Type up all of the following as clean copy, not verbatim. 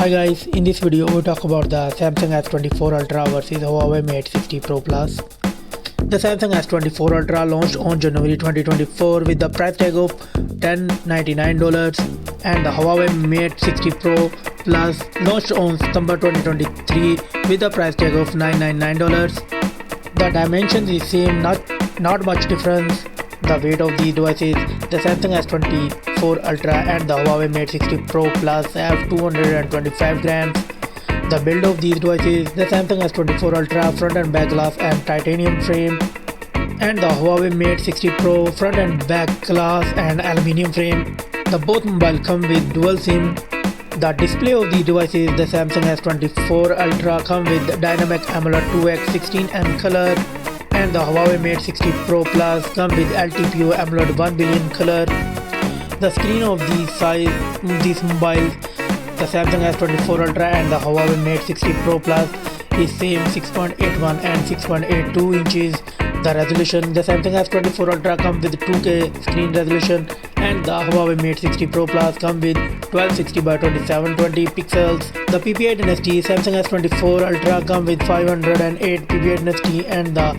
Hi guys, in this video we talk about the Samsung S24 Ultra versus Huawei Mate 60 Pro Plus. The Samsung S24 Ultra launched on January 2024 with the price tag of $1,099 and the Huawei Mate 60 Pro Plus launched on September 2023 with the price tag of $999. The dimensions is same, not much difference. The weight of these devices, the Samsung S24 Ultra and the Huawei Mate 60 Pro Plus have 225 grams. The build of these devices, the Samsung S24 Ultra front and back glass and titanium frame, and the Huawei Mate 60 Pro front and back glass and aluminium frame. The both mobile come with dual SIM. The display of these devices, the Samsung S24 Ultra come with dynamic AMOLED 2x16 color, and the Huawei Mate 60 Pro Plus come with LTPO AMOLED 1 billion color. The screen of these mobiles, the Samsung S24 Ultra and the Huawei Mate 60 Pro Plus is same 6.81 and 6.82 inches. The resolution, the Samsung S24 Ultra come with 2K screen resolution and the Huawei Mate 60 Pro Plus come with 1260 by 2720 pixels. The PPI density, Samsung S24 Ultra come with 508 PPI density and the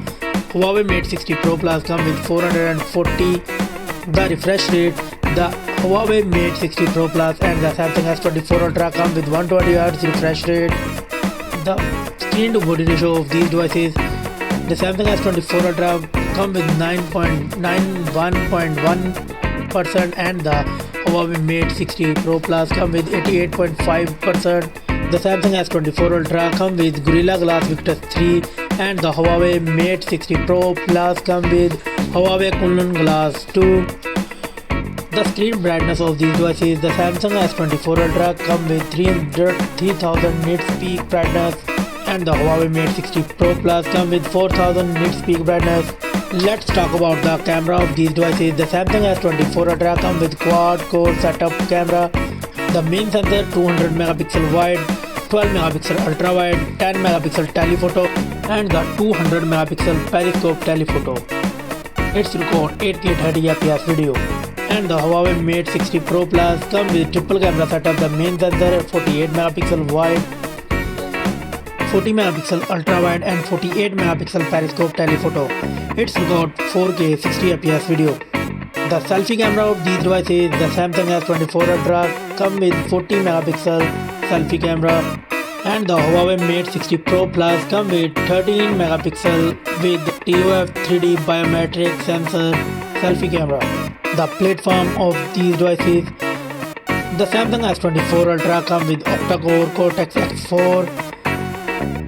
Huawei Mate 60 Pro Plus come with 440. The refresh rate, the Huawei Mate 60 Pro Plus and the Samsung S24 Ultra come with 120Hz refresh rate. The screen to body ratio of these devices, the Samsung S24 Ultra come with 91.1% and the Huawei Mate 60 Pro Plus come with 88.5%. The Samsung S24 Ultra come with Gorilla Glass Victus 3 and the Huawei Mate 60 Pro Plus come with Huawei Kunlun Glass 2. The screen brightness of these devices, the Samsung S24 Ultra come with 3000 nits peak brightness and the Huawei Mate 60 Pro Plus come with 4000 nits peak brightness. Let's talk about the camera of these devices. The Samsung S24 Ultra come with quad-core setup camera. The main sensor 200 megapixel wide, 12 megapixel ultra wide, 10 megapixel telephoto and the 200 megapixel periscope telephoto. It's record 8K 30 fps video. And the Huawei Mate 60 Pro Plus come with triple camera setup. The main sensor 48 megapixel wide, 40 megapixel ultra wide and 48 megapixel periscope telephoto. It's record 4K 60 fps video. The selfie camera of these devices, the Samsung S24 Ultra come with 40 megapixel selfie camera and the Huawei Mate 60 Pro Plus come with 13 megapixel with TOF 3D biometric sensor selfie camera. The platform of these devices, the Samsung S24 Ultra come with octa-core Cortex X4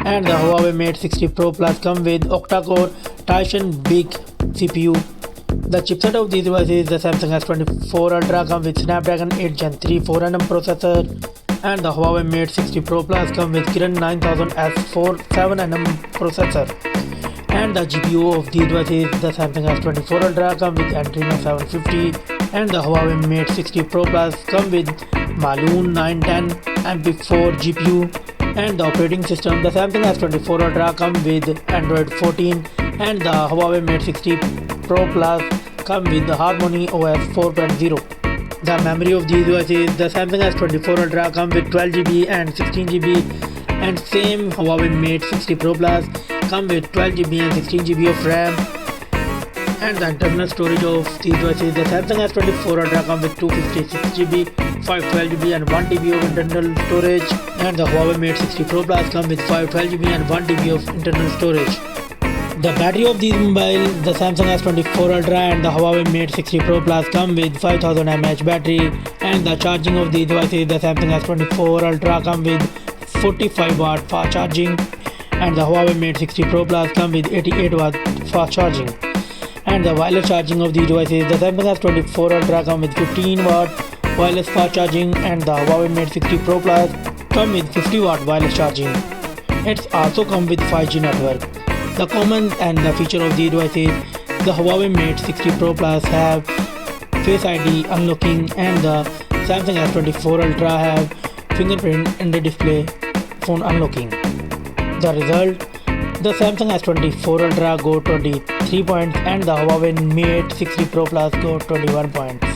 and the Huawei Mate 60 Pro Plus come with octa-core Titan Big CPU. The chipset of these devices, the Samsung S24 Ultra come with Snapdragon 8 Gen 3 4nm processor and the Huawei Mate 60 Pro Plus come with Kirin 9000S4 7nm processor. And the GPU of these devices, the Samsung S24 Ultra come with Adreno 750 and the Huawei Mate 60 Pro Plus come with Maloon 910 MP4 GPU. And the operating system, the Samsung S24 Ultra come with Android 14 and the Huawei Mate 60 Pro Plus come with the Harmony OS 4.0. The memory of these devices, the Samsung S24 Ultra come with 12GB and 16GB and same Huawei Mate 60 Pro Plus come with 12GB and 16GB of RAM. And the internal storage of these devices, the Samsung S24 Ultra come with 256GB, 512GB and 1TB of internal storage and the Huawei Mate 60 Pro Plus come with 512GB and 1TB of internal storage. The battery of these mobiles, the Samsung S24 Ultra and the Huawei Mate 60 Pro Plus come with 5000 mAh battery and the charging of these devices, the Samsung S24 Ultra come with 45 watt fast charging and the Huawei Mate 60 Pro Plus come with 88 watt fast charging. And the wireless charging of these devices, the Samsung S24 Ultra come with 15 watt wireless fast charging and the Huawei Mate 60 Pro Plus come with 50 watt wireless charging. It's also come with 5G network. The common and the feature of these devices, the Huawei Mate 60 Pro Plus have Face ID unlocking and the Samsung S24 Ultra have fingerprint in the display phone unlocking. The result, the Samsung S24 Ultra go 23 points and the Huawei Mate 60 Pro Plus go 21 points.